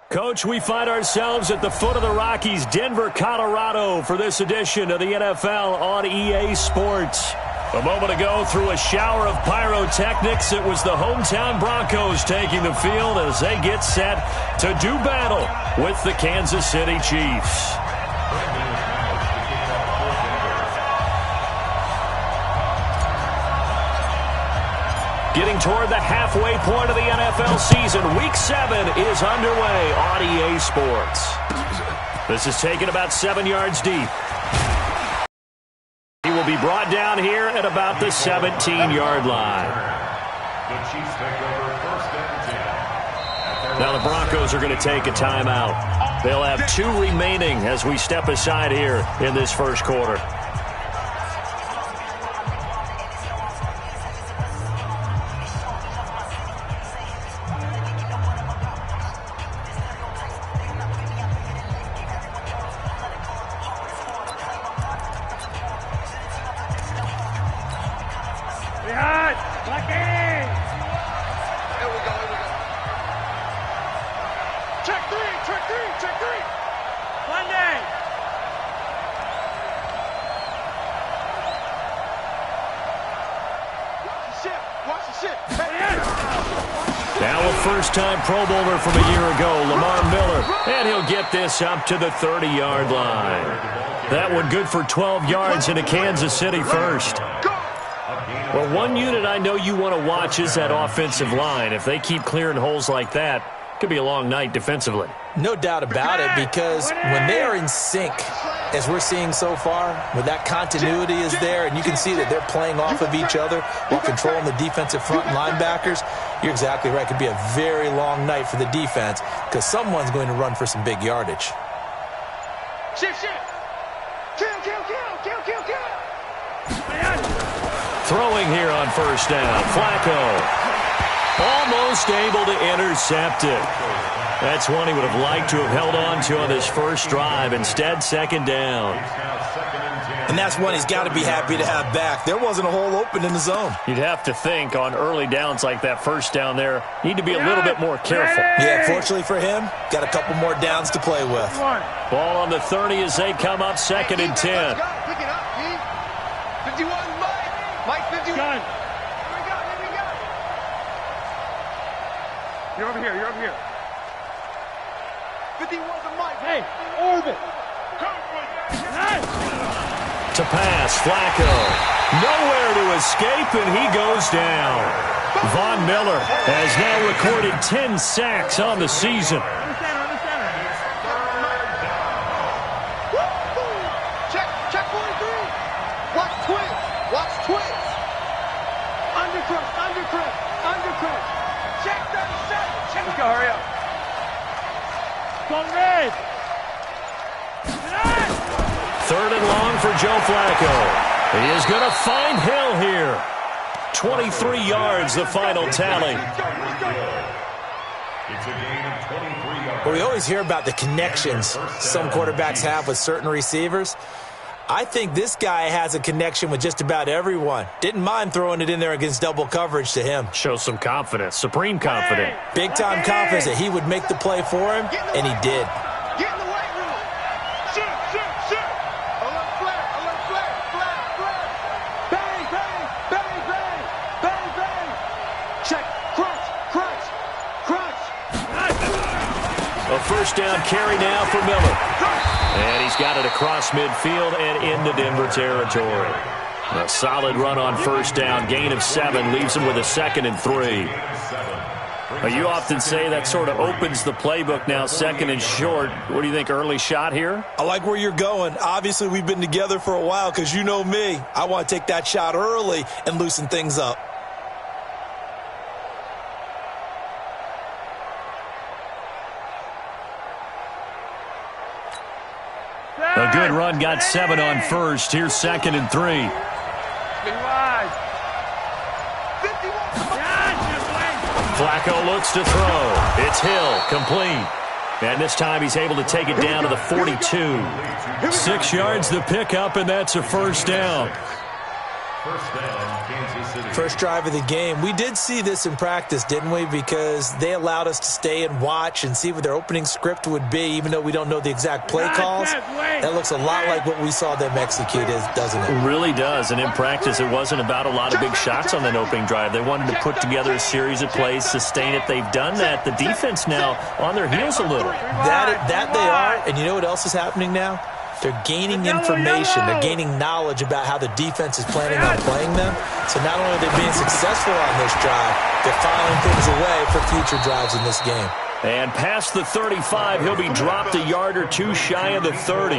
Coach, we find ourselves at the foot of the Rockies, Denver, Colorado, for this edition of the NFL on EA Sports. A moment ago, through a shower of pyrotechnics, it was the hometown Broncos taking the field as they get set to do battle with the Kansas City Chiefs. Getting toward the halfway point of the NFL season, Week 7 is underway on EA Sports. This is taken about 7 yards deep. He will be brought down here at about the 17-yard line. Now the Broncos are going to take a timeout. They'll have 2 remaining as we step aside here in this first quarter. Now a first-time Pro Bowler from a year ago, Lamar Miller, and he'll get this up to the 30-yard line. That one good for 12 yards into Kansas City first. Well, one unit I know you want to watch is that offensive line. If they keep clearing holes like that, it could be a long night defensively. No doubt about it, because when they are in sync, as we're seeing so far, when that continuity is there and you can see that they're playing off of each other while controlling the defensive front and linebackers, you're exactly right. It could be a very long night for the defense because someone's going to run for some big yardage. Shift. Kill. Throwing here on first down, Flacco. Almost able to intercept it. That's one he would have liked to have held on to on this first drive. Instead, second down. And that's one he's got to be happy to have back. There wasn't a hole open in the zone. You'd have to think on early downs like that first down there, need to be a little bit more careful. Yeah, fortunately for him, got a couple more downs to play with. Ball on the 30 as they come up 2nd and 10. Pick it up, P. 51, Mike 51. Here we go. You're over here. 51 to Mike. Hey, orbit. To pass, Flacco. Nowhere to escape, and he goes down. Von Miller has now recorded 10 sacks on the season. Check 43. Watch twins. Undercross. Check 37. Let's go, hurry up. Go red. 3rd and long for Joe Flacco. He is going to find Hill here. 23 yards, the final tally. Well, we always hear about the connections some quarterbacks have with certain receivers. I think this guy has a connection with just about everyone. Didn't mind throwing it in there against double coverage to him. Shows some confidence, supreme confidence. Big-time confidence that he would make the play for him, and he did. Get in the weight room. Shoot. Alert flare. Bang. Check. Crunch. A first down carry now for Miller. And he's got it across midfield and into Denver territory. A solid run on first down. Gain of 7 leaves him with a 2nd and 3. Now, you often say that sort of opens the playbook now, 2nd and short. What do you think, early shot here? I like where you're going. Obviously, we've been together for a while because you know me. I want to take that shot early and loosen things up. A good run, got 7 on first. Here's 2nd and 3. Flacco looks to throw. It's Hill, complete. And this time he's able to take it down to the 42. 6 yards the pickup, and that's a first down. First drive of the game. We did see this in practice, didn't we? Because they allowed us to stay and watch and see what their opening script would be, even though we don't know the exact play calls. That looks a lot like what we saw them execute, doesn't it? It really does. And in practice, it wasn't about a lot of big shots on that opening drive. They wanted to put together a series of plays, sustain it. They've done that. The defense now on their heels a little. That they are. And you know what else is happening now? They're gaining information. They're gaining knowledge about how the defense is planning on playing them. So not only are they being successful on this drive, they're filing things away for future drives in this game. And past the 35, he'll be dropped a yard or two shy of the 30.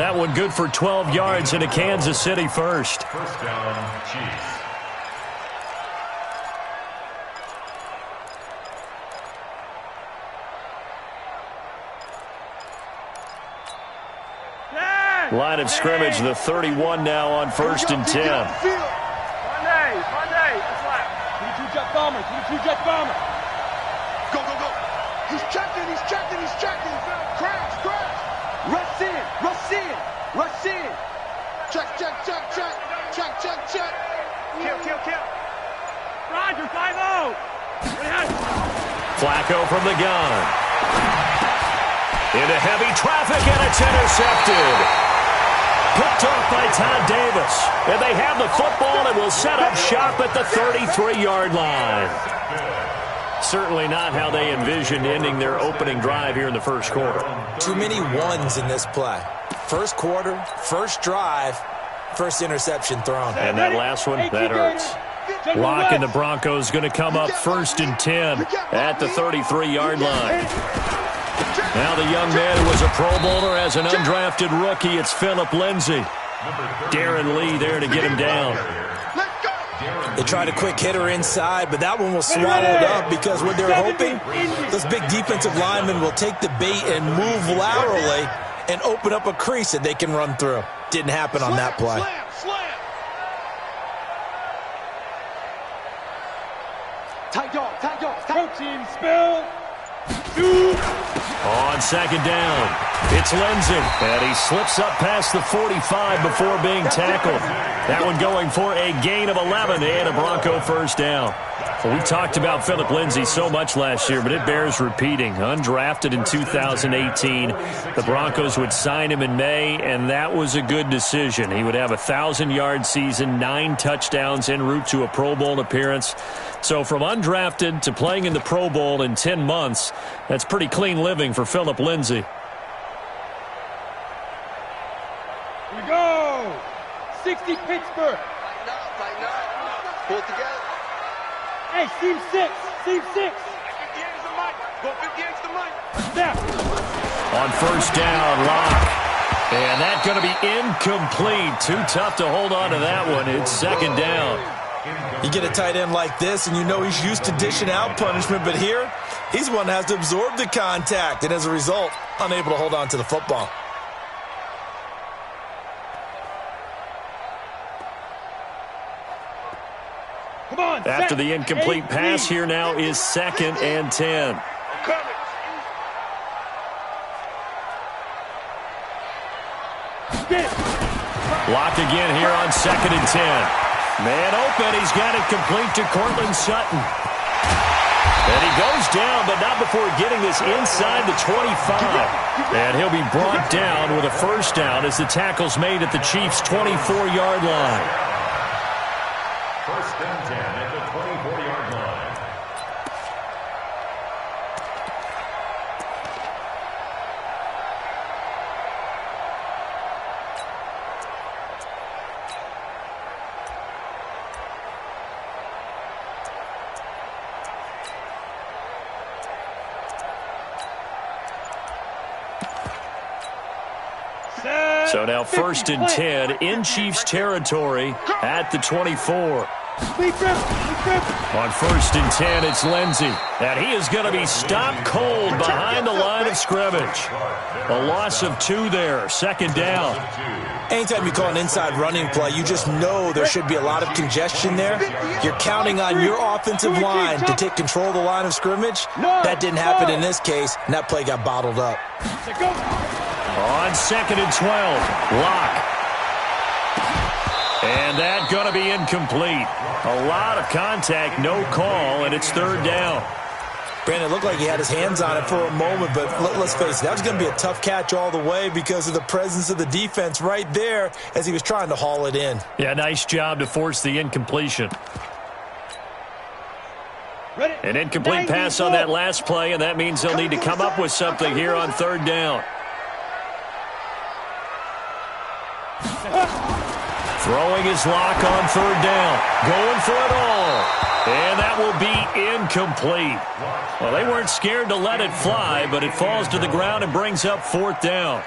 That one good for 12 yards into Kansas City first. First down, Chiefs. Line of scrimmage, the 31 now on 1st and 10. Monday. That's right. 22 jet bomber. 22 jet bomber. Go. He's checking. Crash. Rush in. Check. Kill. Roger, 5-0. Flacco from the gun. Into heavy traffic, and it's intercepted. Picked off by Todd Davis. And they have the football and will set up shop at the 33-yard line. Certainly not how they envisioned ending their opening drive here in the first quarter. Too many ones in this play. First quarter, first drive, first interception thrown. And that last one, that hurts. Locke and the Broncos going to come up 1st and 10 at the 33-yard line. Now the young man who was a Pro Bowler as an undrafted rookie, it's Philip Lindsay. Darren Lee there to get him down. They tried a quick hitter inside, but that one was swallowed up because what they're hoping, those big defensive linemen will take the bait and move laterally and open up a crease that they can run through. Didn't happen on that play. Tight dog. Protein spill. On 2nd down, it's Lindsay, and he slips up past the 45 before being tackled. That one going for a gain of 11 and a Bronco first down. Well, we talked about Philip Lindsay so much last year, but it bears repeating. Undrafted in 2018, the Broncos would sign him in May, and that was a good decision. He would have a 1,000-yard season, 9 touchdowns en route to a Pro Bowl appearance. So from undrafted to playing in the Pro Bowl in 10 months, that's pretty clean living for Philip Lindsay. Here we go. 60 Pittsburgh. Tighten up. Pull it together. Hey, seam 6. 50 into the mic. Go 50 into the mic. Snap. On 1st down, Locke. And that's going to be incomplete. Too tough to hold on to that one. It's 2nd down. You get a tight end like this, and you know he's used to dishing out punishment, but here, he's one that has to absorb the contact, and as a result, unable to hold on to the football. After the incomplete pass, here now is 2nd and 10. Blocked again here on 2nd and 10. Man open, he's got it complete to Cortland Sutton. And he goes down, but not before getting this inside the 25. And he'll be brought down with a first down as the tackle's made at the Chiefs' 24-yard line. 1st and 10 at the 24-yard line. So now 1st and 10 in Chiefs territory at the 24. On 1st and 10, it's Lindsay. And he is going to be stopped cold behind the line of scrimmage. A loss of 2 there, 2nd down. Anytime you call an inside running play, you just know there should be a lot of congestion there. You're counting on your offensive line to take control of the line of scrimmage. That didn't happen in this case, and that play got bottled up. On 2nd and 12, Locke. And that's going to be incomplete. A lot of contact, no call, and it's third down. Brandon, it looked like he had his hands on it for a moment, but let's face it, that was going to be a tough catch all the way because of the presence of the defense right there as he was trying to haul it in. Yeah, nice job to force the incompletion. An incomplete pass on that last play, and that means they'll need to come up with something here on third down. Throwing his lock on third down. Going for it all. And that will be incomplete. Well, they weren't scared to let it fly, but it falls to the ground and brings up fourth down.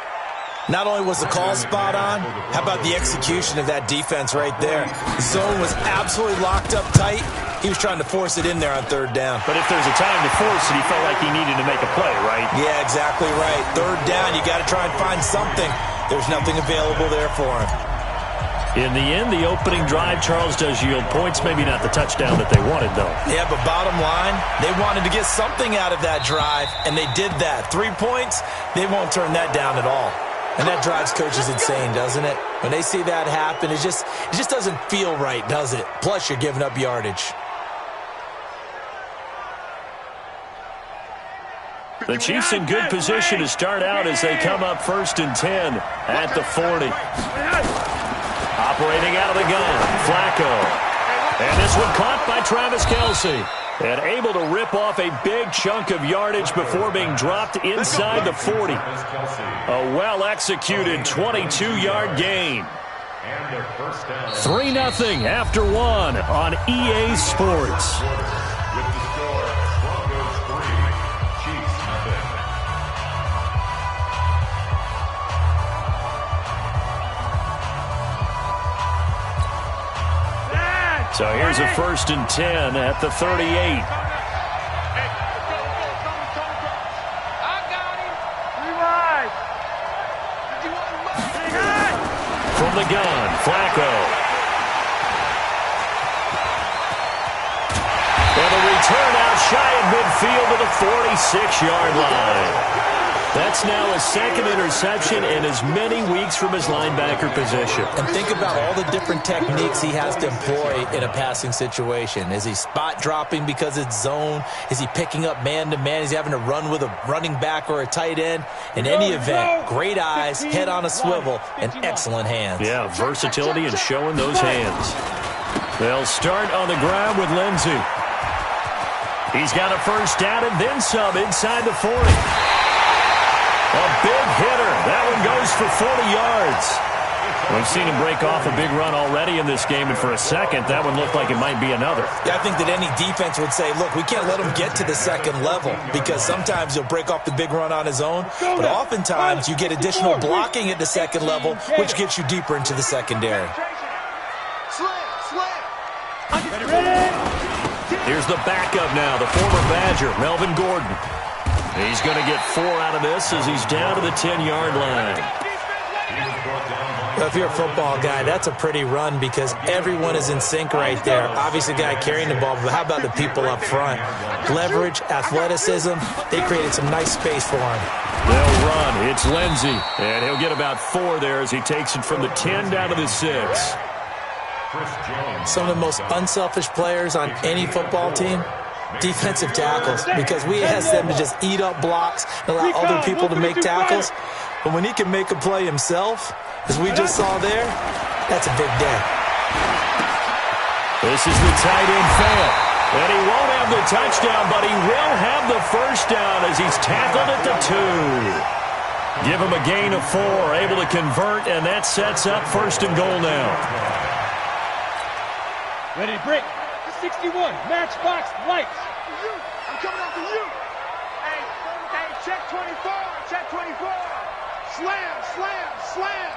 Not only was the call spot on, how about the execution of that defense right there? The zone was absolutely locked up tight. He was trying to force it in there on third down. But if there's a time to force it, he felt like he needed to make a play, right? Yeah, exactly right. Third down, you got to try and find something. There's nothing available there for him. In the end, the opening drive, Charles, does yield points. Maybe not the touchdown that they wanted, though. Yeah, but bottom line, they wanted to get something out of that drive, and they did that. 3 points, they won't turn that down at all. And that drives coaches insane, doesn't it? When they see that happen, it just doesn't feel right, does it? Plus, you're giving up yardage. The Chiefs in good position to start out as they come up 1st and 10 at the 40. Operating out of the gun, Flacco. And this one caught by Travis Kelce. And able to rip off a big chunk of yardage before being dropped inside the 40. A well-executed 22-yard gain. 3-0 after one on EA Sports. With the score, Broncos 3, Chiefs nothing. So here's a 1st and 10 at the 38. From the gun, Flacco. And the return out shy of midfield to the 46-yard line. That's now a second interception in as many weeks from his linebacker position. And think about all the different techniques he has to employ in a passing situation. Is he spot dropping because it's zone? Is he picking up man-to-man? Is he having to run with a running back or a tight end? In any event, great eyes, head on a swivel, and excellent hands. Yeah, versatility and showing those hands. They'll start on the ground with Lindsey. He's got a first down and then some inside the 40. A big hitter. That one goes for 40 yards. We've seen him break off a big run already in this game, and for a second, that one looked like it might be another. Yeah, I think that any defense would say, look, we can't let him get to the second level because sometimes he'll break off the big run on his own, but oftentimes you get additional blocking at the second level, which gets you deeper into the secondary. Here's the backup now, the former Badger, Melvin Gordon. He's going to get 4 out of this as he's down to the 10-yard line. Well, if you're a football guy, that's a pretty run because everyone is in sync right there. Obviously, the guy carrying the ball, but how about the people up front? Leverage, athleticism, they created some nice space for him. They'll run. It's Lindsey, and he'll get about 4 there as he takes it from the 10 down to the 6. Some of the most unselfish players on any football team, defensive tackles, because we ask them to just eat up blocks and allow other people to make tackles. But when he can make a play himself, as we just saw there, that's a big day. This is the tight end fail. And he won't have the touchdown, but he will have the first down as he's tackled at the 2. Give him a gain of 4, able to convert, and that sets up 1st and goal now. Ready to break. 61, matchbox, lights. I'm coming up to you. Hey, check 24, check 24. Slam, slam, slam.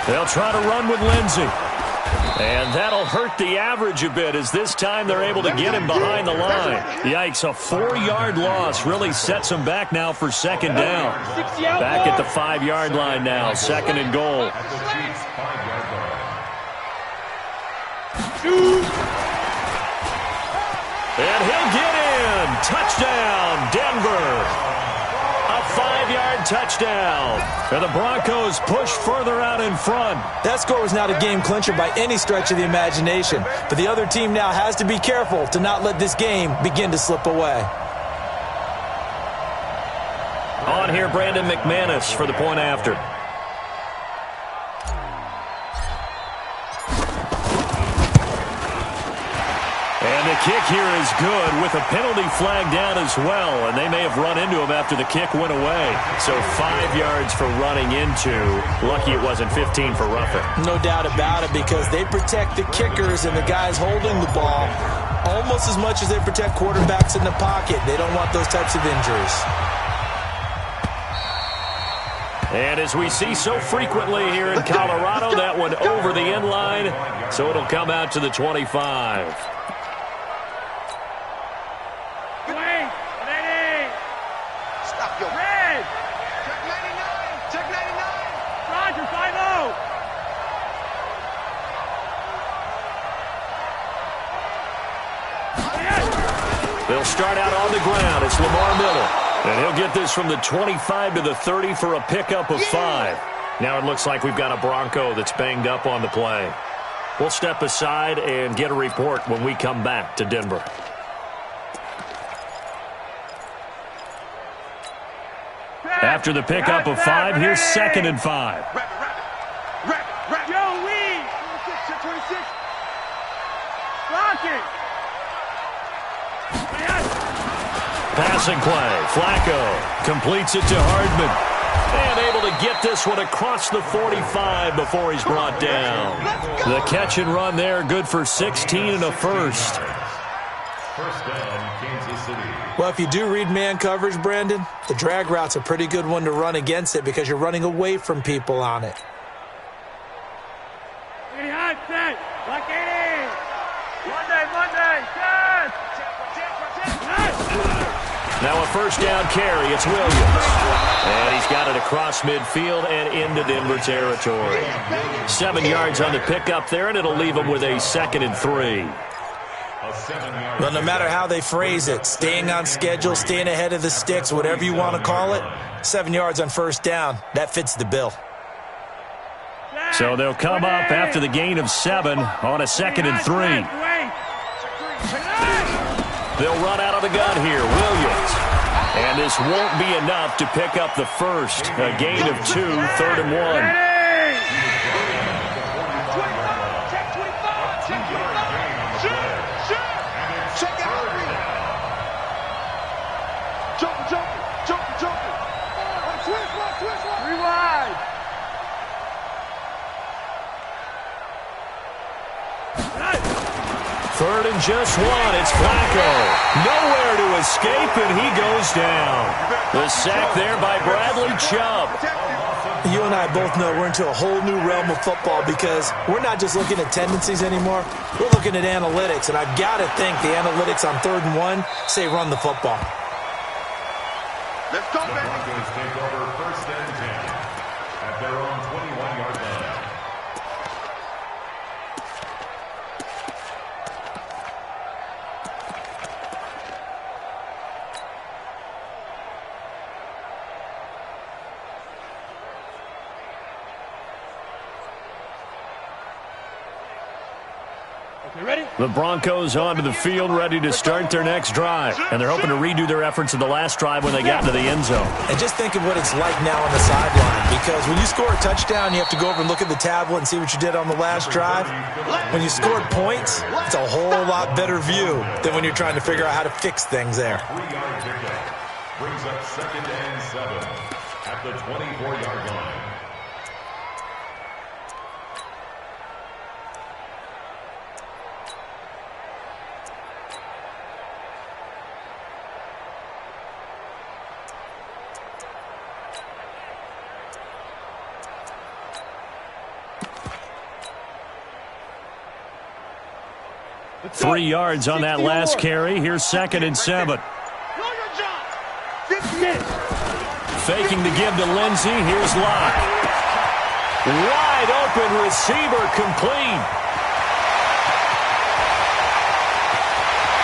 They'll try to run with Lindsey. And that'll hurt the average a bit as this time they're able to get him behind the line. Yikes, a 4-yard loss really sets him back now for 2nd down. Back at the 5-yard line now, 2nd and goal. And he'll get in. Touchdown, Denver. A 5 5-yard touchdown. And the Broncos push further out in front. That score was not a game clincher by any stretch of the imagination. But the other team now has to be careful to not let this game begin to slip away. On here, Brandon McManus for the point after. And the kick here is good with a penalty flag down as well. And they may have run into him after the kick went away. So 5 yards for running into. Lucky it wasn't 15 for roughing. No doubt about it, because they protect the kickers and the guys holding the ball almost as much as they protect quarterbacks in the pocket. They don't want those types of injuries. And as we see so frequently here in Colorado, that one over the end line. So it'll come out to the 25. They'll start out on the ground. It's Lamar Miller. And he'll get this from the 25 to the 30 for a pickup of 5. Now it looks like we've got a Bronco that's banged up on the play. We'll step aside and get a report when we come back to Denver. After the pickup of 5, here's 2nd and 5. Joe Lee. 26. Block it. Passing play. Flacco completes it to Hardman. And able to get this one across the 45 before he's brought down. The catch and run there, good for 16 and a first. First down, Kansas City. Well, if you do read man coverage, Brandon, the drag route's a pretty good one to run against it because you're running away from people on it. Now a first down carry. It's Williams. And he's got it across midfield and into Denver territory. 7 yards on the pickup there, and it'll leave him with a 2nd and 3. Well, no matter how they phrase it, staying on schedule, staying ahead of the sticks, whatever you want to call it, 7 yards on first down, that fits the bill. So they'll come up after the gain of 7 on a 2nd and 3. They'll run out of the gun here. Williams. And this won't be enough to pick up the first. A gain of 2, 3rd and 1. Third and just 1. It's Flacco. Nowhere to escape, and he goes down. The sack there by Bradley Chubb. You and I both know we're into a whole new realm of football because we're not just looking at tendencies anymore. We're looking at analytics, and I've got to think the analytics on 3rd and 1 say run the football. Let's go, baby. The Broncos take over 1st and 10 at their own 21-yard line. The Broncos onto the field, ready to start their next drive. And they're hoping to redo their efforts in the last drive when they got into the end zone. And just think of what it's like now on the sideline. Because when you score a touchdown, you have to go over and look at the tablet and see what you did on the last drive. When you scored points, it's a whole lot better view than when you're trying to figure out how to fix things there. 3-yard pickup brings up 2nd and 7 at the 24-yard line. Three yards on that last carry. Here's 2nd and 7. Faking the give to Lindsey. Here's Locke. Wide open receiver complete.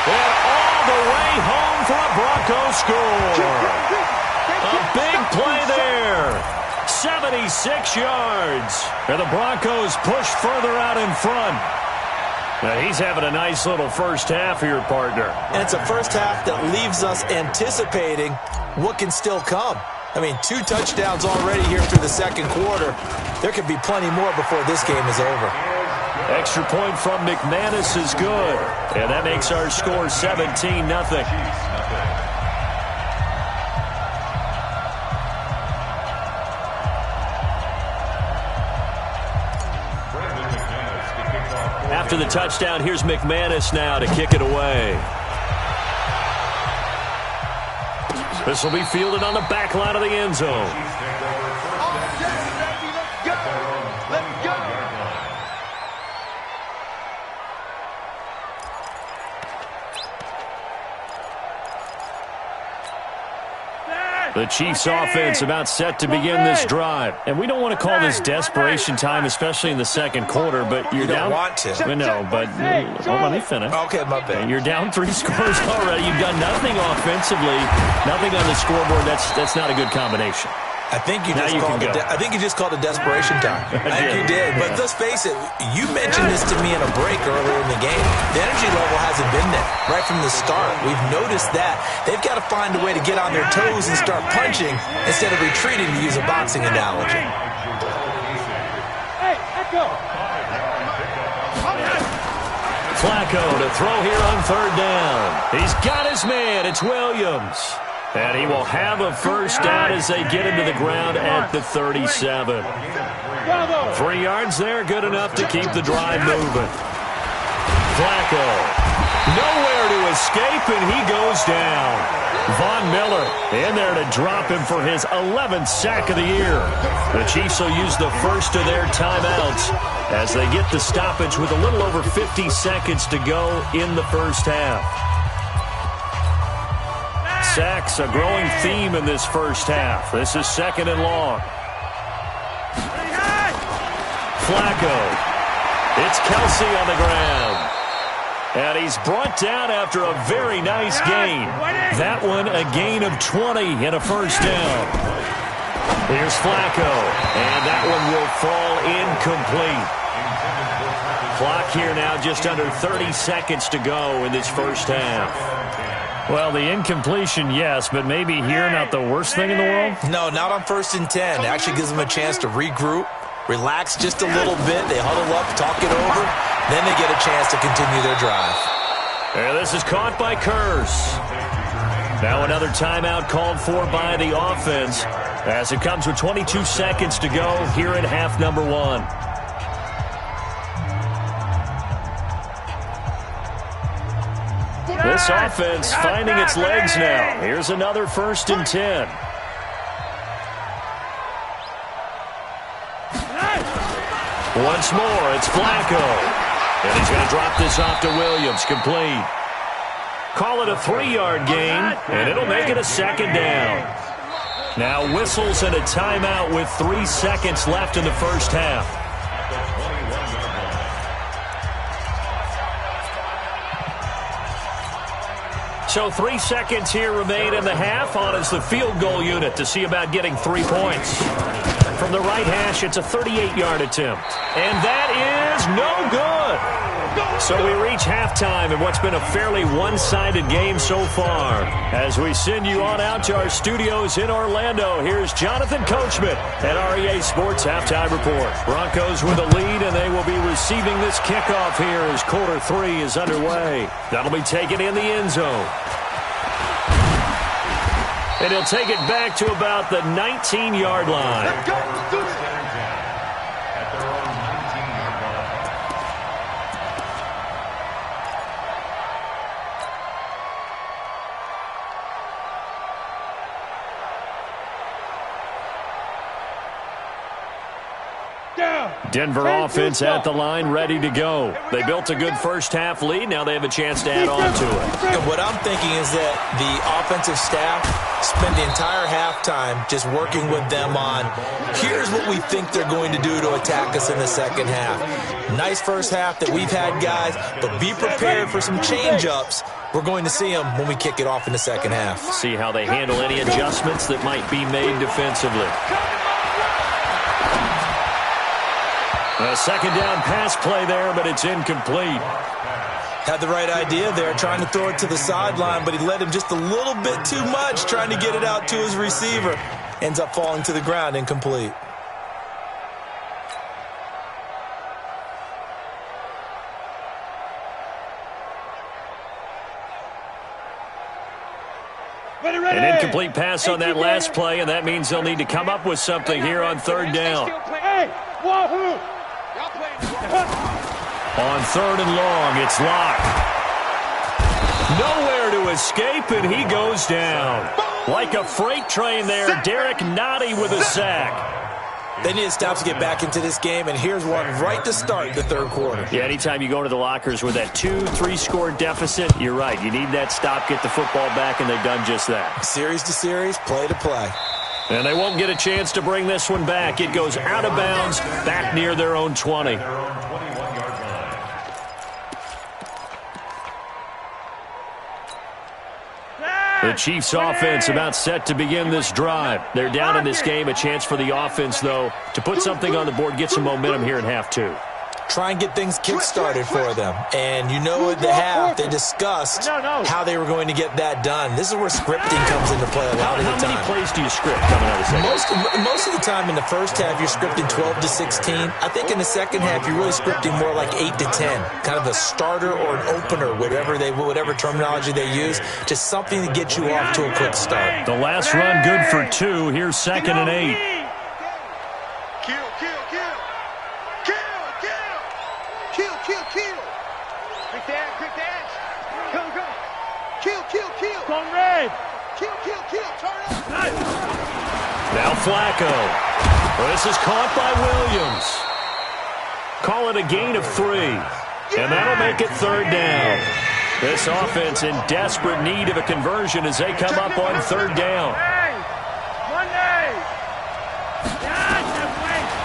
And all the way home for a Bronco score. A big play 76 yards. And the Broncos push further out in front. Now, he's having a nice little first half here, partner. And it's a first half that leaves us anticipating what can still come. I mean, 2 touchdowns already here through the second quarter. There could be plenty more before this game is over. Extra point from McManus is good. And that makes our score 17-0. After the touchdown, here's McManus now to kick it away. This will be fielded on the back line of the end zone. The Chiefs offense about set to begin this drive. And we don't want to call this desperation time, especially in the second quarter, but you're down. You don't want to. No, but let me finish. Okay, my bad. You're down 3 scores already. You've done nothing offensively, nothing on the scoreboard. That's not a good combination. I think you just called it desperation time. I think you did. But let's face it, you mentioned this to me in a break earlier in the game. The energy level hasn't been there right from the start. We've noticed that. They've got to find a way to get on their toes and start punching instead of retreating, to use a boxing analogy. Hey, let go. Flacco to throw here on 3rd down. He's got his man. It's Williams. And he will have a first down as they get into the ground at the 37. 3 yards there, good enough to keep the drive moving. Flacco, nowhere to escape, and he goes down. Von Miller in there to drop him for his 11th sack of the year. The Chiefs will use the first of their timeouts as they get the stoppage with a little over 50 seconds to go in the first half. Sacks, a growing theme in this first half. This is 2nd and long. Flacco. It's Kelsey on the ground. And he's brought down after a very nice gain. That one a gain of 20 and a first down. Here's Flacco. And that one will fall incomplete. Clock here now just under 30 seconds to go in this first half. Well, the incompletion, yes, but maybe here not the worst thing in the world? No, not on 1st and 10. It actually gives them a chance to regroup, relax just a little bit. They huddle up, talk it over. Then they get a chance to continue their drive. And this is caught by Curse. Now another timeout called for by the offense as it comes with 22 seconds to go here in half number 1. This offense finding its legs now. Here's another 1st and 10. Once more, it's Flacco. And he's going to drop this off to Williams, complete. Call it a 3-yard gain, and it'll make it a 2nd down. Now whistles and a timeout with 3 seconds left in the first half. So 3 seconds here remain in the half. On is the field goal unit to see about getting 3 points. From the right hash, it's a 38-yard attempt. And that is no good. So we reach halftime in what's been a fairly one-sided game so far. As we send you on out to our studios in Orlando, here's Jonathan Coachman at REA Sports Halftime Report. Broncos with a lead, and they will be receiving this kickoff here as quarter 3 is underway. That'll be taken in the end zone. And he'll take it back to about the 19-yard line. Denver offense at the line, ready to go. They built a good first half lead. Now they have a chance to add on to it. And what I'm thinking is that the offensive staff spent the entire halftime just working with them on, here's what we think they're going to do to attack us in the second half. Nice first half that we've had, guys, but be prepared for some change-ups. We're going to see them when we kick it off in the second half. See how they handle any adjustments that might be made defensively. A second down pass play there, but it's incomplete. Had the right idea there, trying to throw it to the sideline, but he led him just a little bit too much, trying to get it out to his receiver. Ends up falling to the ground, incomplete. An incomplete pass on that last play, and that means they'll need to come up with something here on third down. On third and long, it's locked. Nowhere to escape, and he goes down. Like a freight train there, Derek Nottie with a sack. They need to stop to get back into this game, and here's one right to start the third quarter. Yeah, anytime you go into the lockers with that 2-3 score deficit, you're right. You need that stop, get the football back, and they've done just that. Series to series, play to play. And they won't get a chance to bring this one back. It goes out of bounds, back near their own 20. The Chiefs offense about set to begin this drive. They're down in this game. A chance for the offense, though, to put something on the board, get some momentum here in half two. Try and get things kick-started for them. And you know at the half, they discussed how they were going to get that done. This is where scripting comes into play a lot of the time. How many plays do you script coming out of the second? Most of the time in the first half, you're scripting 12 to 16. I think in the second half, you're really scripting more like 8 to 10. Kind of a starter or an opener, whatever terminology they use. Just something to get you off to a quick start. The last run good for 2. Here's 2nd and 8. Now Flacco. Well, this is caught by Williams. Call it a gain of 3. And that'll make it third down. This offense in desperate need of a conversion as they come up on third down.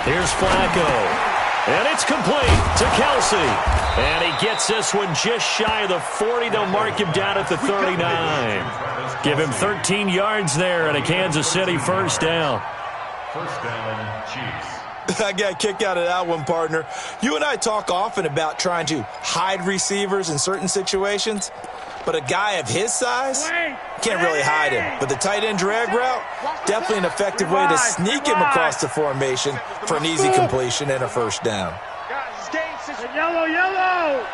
Here's Flacco. And it's complete to Kelsey. And he gets this one just shy of the 40. They'll mark him down at the 39. Give him 13 yards there and a Kansas City first down. First down, Chiefs. I got a kick out of that one, partner. You and I talk often about trying to hide receivers in certain situations, but a guy of his size can't really hide him. But the tight end drag route, definitely an effective way to sneak him across the formation for an easy completion and a first down. Yellow.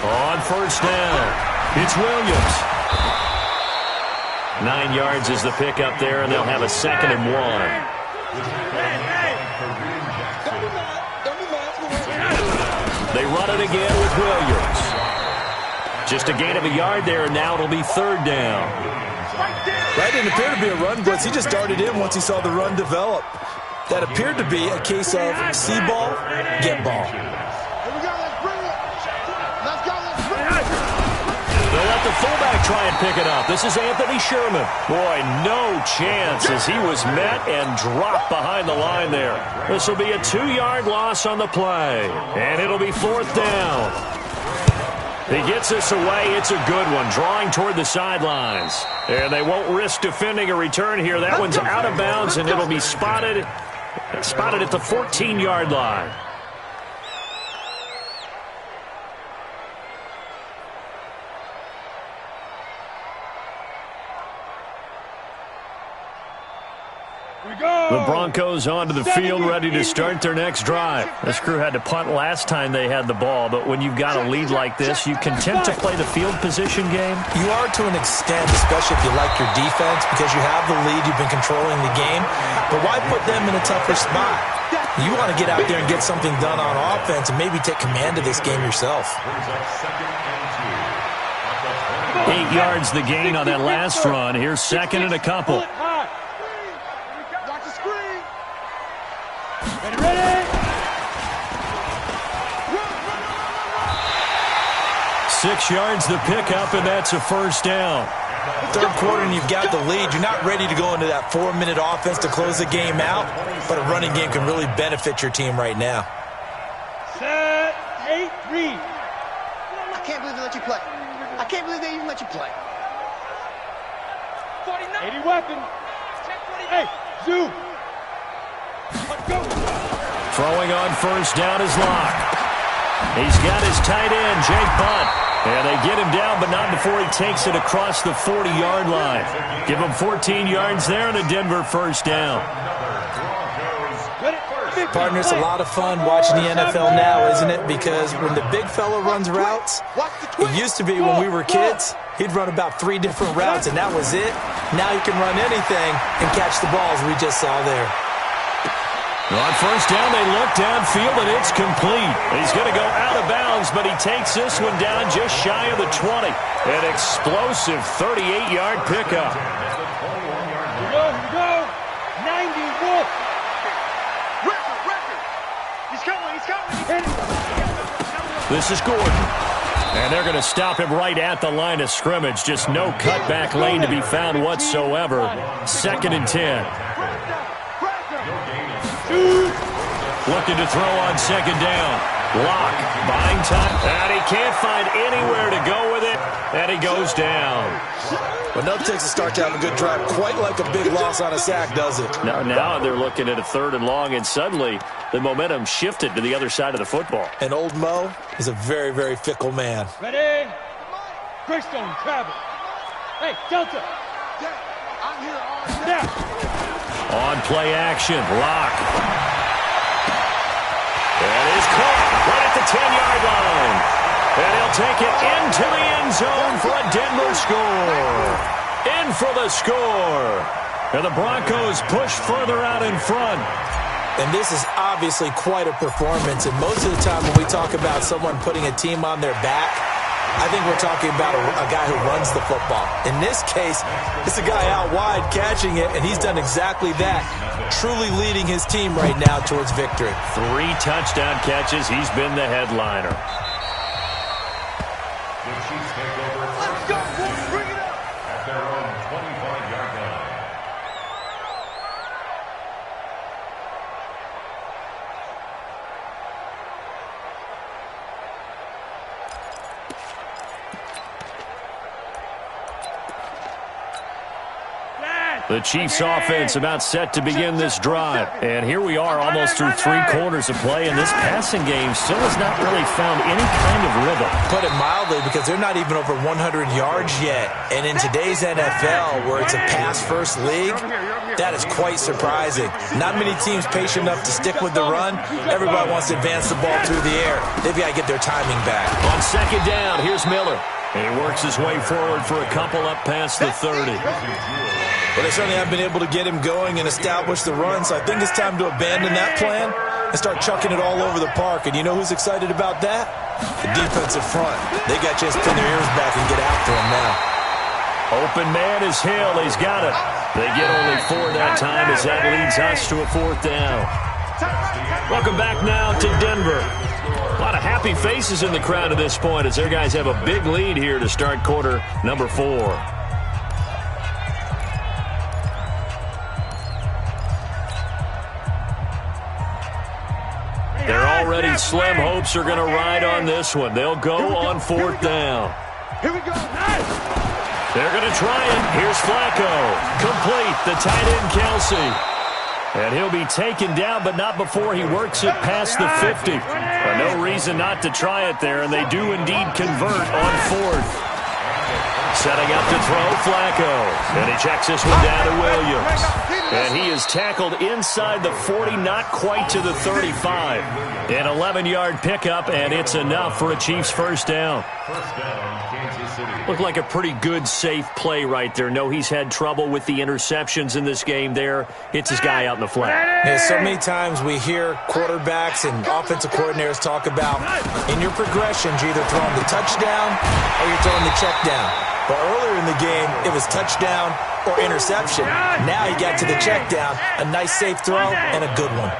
On first down, it's Williams. 9 yards is the pickup there, and they'll have a 2nd and 1. They run it again with Williams. Just a gain of a yard there, and now it'll be third down. That didn't appear to be a run blitz. He just darted in once he saw the run develop. That appeared to be a case of see ball, get ball. They'll let the fullback try and pick it up. This is Anthony Sherman. Boy, no chance as he was met and dropped behind the line there. This will be a 2-yard loss on the play, and it'll be fourth down. He gets this away. It's a good one, drawing toward the sidelines. And they won't risk defending a return here. That one's out of bounds, and it'll be spotted at the 14-yard line. The Broncos onto the field, ready to start their next drive. This crew had to punt last time they had the ball, but when you've got a lead like this, you content to play the field position game? You are to an extent, especially if you like your defense, because you have the lead, you've been controlling the game. But why put them in a tougher spot? You want to get out there and get something done on offense and maybe take command of this game yourself. 8 yards the gain on that last run. Here's 2nd and a couple. Ready? 6 yards the pickup, and that's a first down. Third quarter, and you've got the lead. You're not ready to go into that 4-minute offense to close the game out, but a running game can really benefit your team right now. Set, 8, read. I can't believe they let you play. I can't believe they even let you play. 80 weapon. Hey, zoom. Let's go. Throwing on first down is Locke. He's got his tight end, Jake Butt. And they get him down, but not before he takes it across the 40-yard line. Give him 14 yards there and a Denver first down. Partner, it's a lot of fun watching the NFL now, isn't it? Because when the big fella runs routes, it used to be when we were kids, he'd run about 3 different routes, and that was it. Now he can run anything and catch the balls we just saw there. On first down, they look downfield, and it's complete. He's going to go out of bounds, but he takes this one down just shy of the 20. An explosive 38-yard pickup. Here we go. 90 Wolf. Record. He's coming. This is Gordon. And they're going to stop him right at the line of scrimmage. Just no cutback lane to be found whatsoever. 2nd and 10. Looking to throw on 2nd down. Locke buying time. And he can't find anywhere to go with it. And he goes down. Enough takes a start to have a good drive. Quite like a big loss on a sack, does it? Now they're looking at a 3rd and long, and suddenly the momentum shifted to the other side of the football. And old Mo is a very, very fickle man. Ready? Greystone, travel. Hey, Delta. I'm here. On play action, Locke. And is caught right at the 10-yard line. And he'll take it into the end zone for a Denver score. In for the score. And the Broncos push further out in front. And this is obviously quite a performance. And most of the time when we talk about someone putting a team on their back, I think we're talking about a guy who runs the football. In this case, it's a guy out wide catching it, and he's done exactly that, truly leading his team right now towards victory. 3 touchdown catches. He's been the headliner. The Chiefs take over. Let's go, boys. Bring it up. At their own 25-yard line. The Chiefs offense about set to begin this drive. And here we are almost through 3 quarters of play, and this passing game still has not really found any kind of rhythm. Put it mildly, because they're not even over 100 yards yet. And in today's NFL, where it's a pass-first league, that is quite surprising. Not many teams patient enough to stick with the run. Everybody wants to advance the ball through the air. They've got to get their timing back. On 2nd down, here's Miller. And he works his way forward for a couple up past the 30. But they certainly have been able to get him going and establish the run, so I think it's time to abandon that plan and start chucking it all over the park. And you know who's excited about that? The defensive front. They got a chance to pin their ears back and get after him now. Open man is Hill. He's got it. They get only 4 that time as that leads us to a 4th down. Welcome back now to Denver. A lot of happy faces in the crowd at this point as their guys have a big lead here to start quarter number 4. Already slim hopes are going to ride on this one. They'll go on 4th down. Here we go. They're going to try it. Here's Flacco. Complete. The tight end, Kelsey. And he'll be taken down, but not before he works it past the 50. No reason not to try it there, and they do indeed convert on 4th. Setting up to throw, Flacco. And he checks this one down to Williams. And he is tackled inside the 40, not quite to the 35. An 11-yard pickup, and it's enough for a Chiefs first down. First down, Kansas City. Looked like a pretty good, safe play right there. No, he's had trouble with the interceptions in this game there. Hits his guy out in the flat. Yeah, so many times we hear quarterbacks and offensive coordinators talk about in your progressions, you're either throwing the touchdown or you're throwing the check down. But earlier in the game, it was touchdown or interception. Now he got to the check down, a nice safe throw, and a good one.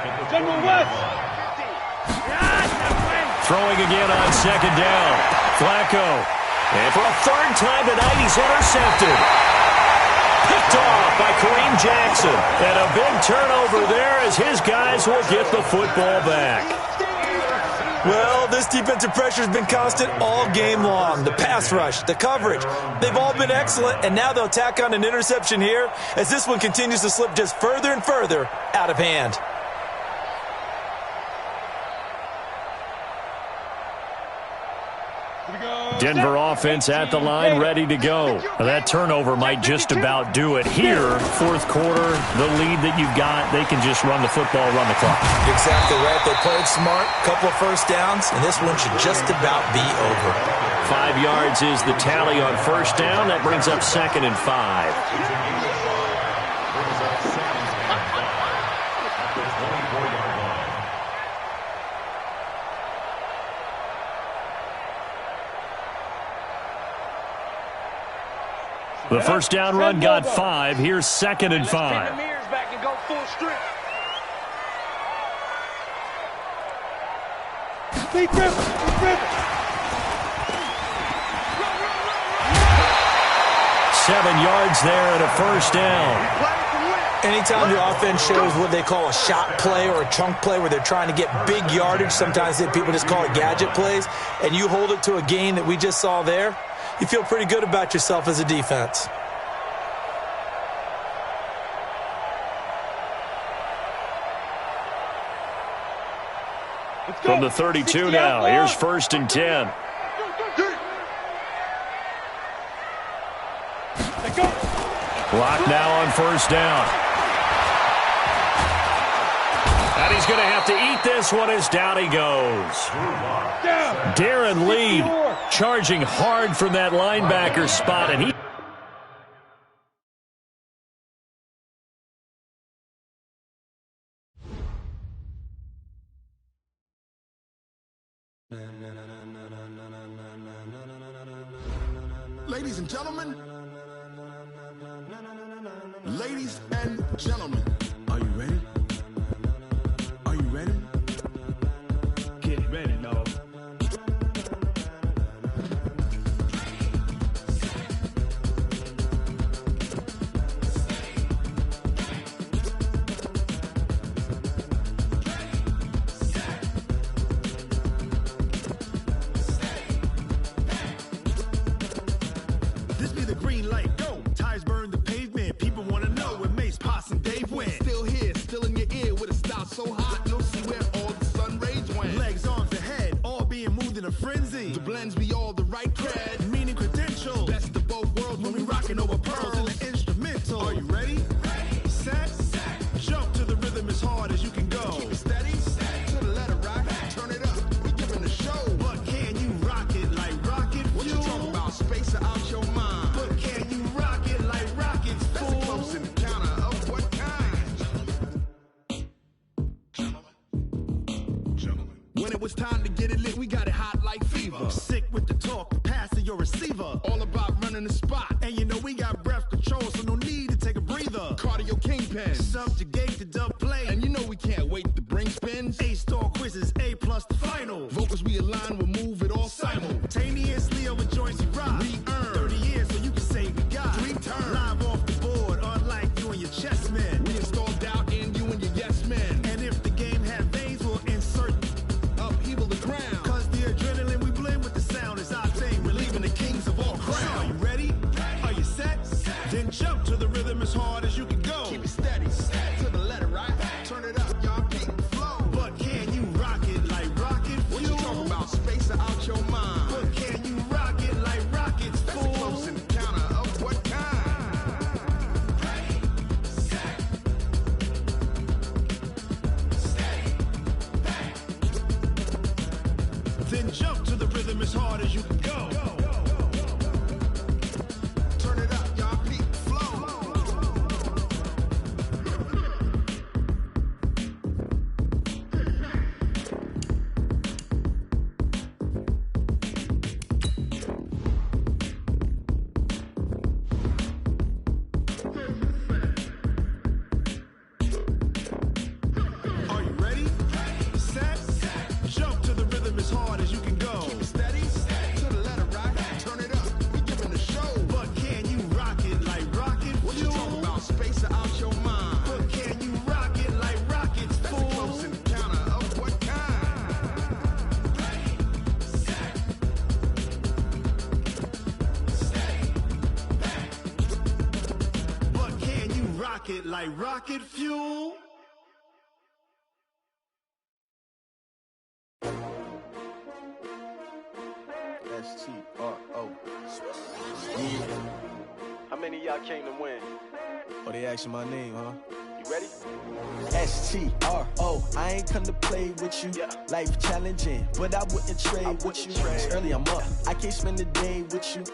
Throwing again on 2nd down. Flacco. And for a 3rd time tonight, he's intercepted. Picked off by Kareem Jackson. And a big turnover there as his guys will get the football back. Well, this defensive pressure has been constant all game long. The pass rush, the coverage, they've all been excellent, and now they'll tack on an interception here as this one continues to slip just further and further out of hand. Denver offense at the line, ready to go. That turnover might just about do it here. Fourth quarter, the lead that you've got, they can just run the football, run the clock. Exactly right. They played smart, couple of first downs, and this one should just about be over. 5 yards is the tally on first down. That brings up 2nd and 5. The first down run got 5. Here's 2nd and 5. Back and go full strip. Be driven. 7 yards there and a first down. Anytime the offense shows what they call a shot play or a chunk play where they're trying to get big yardage, sometimes people just call it gadget plays, and you hold it to a gain that we just saw there, you feel pretty good about yourself as a defense. From the 32 now, here's 1st and 10. Block now on first down. And he's going to have to eat this one as down he goes. Darren Lee charging hard from that linebacker spot, and he... Ladies and gentlemen, are you ready? Are you ready? Get ready, dog. This be the green light, go. Tires burn the pavement. People want to know where Mace, Poss, and Dave went. Still here, still in your ear with a style so hot, you'll see where all the sun rays went. Legs, arms, and head, all being moved in a frenzy. The blends be all the right cred, meaning credentials. Best of both worlds when we rocking over pearls in the instrumental. Are you ready? Set. Jump to the rhythm as hard as you can go. Keep it steady, to the letter right. Turn it up, we giving the show. But can you rock it like rocket fuel? What you talking about? Space out your mind. But can you rock it like rockets, fool? That's a close encounter of what kind? Gentlemen. When it was time to get it lit, we got it hot like fever. Sick with the talk, the pass to your receiver. All about running the spot. And you know we got breath control, so no need to take a breather. Cardio kingpin, subjugate the dub play. And you know we can't wait to bring spins. A-star quizzes, A+ the final. Vocals we align, we'll move it all simultaneously over joints we rock. We earn 30 years, so you can say we got 3 turns. Live off the board, unlike you and your chess men. We install doubt in you and your yes men. And if the game had veins, we'll insert upheaval the ground. Cause the adrenaline we blend with the sound is our thing. We're leaving the kings of all crowns. So are you ready? Are you set? Then jump to the rhythm as hard as you can go. Keep it steady, to the letter right. Turn it up, y'all keep the flow. But can you rock it like rocket fuel? What you talking about? Space out your mind. But can you rock it like rockets, fool? That's a close encounter of what kind? Then jump to the rhythm as hard as you can go. Turn it up, y'all keep the flow. Are you ready? Set. Jump to the rhythm as hard as you can go. Keep it steady, to the letter right. Turn it up, we giving the show. But can you rock it like rocket fuel? What you talking about? Space out your mind. But can you rock it like rockets, fool? That's a close encounter of what kind? But can you rock it like rocket fuel? STR. y'all came to win. Oh, they asking my name, huh? You ready? S-T-R-O, I ain't come to play with you. Life challenging, but I wouldn't trade with you. It's early, I'm up. I can't spend the day with you.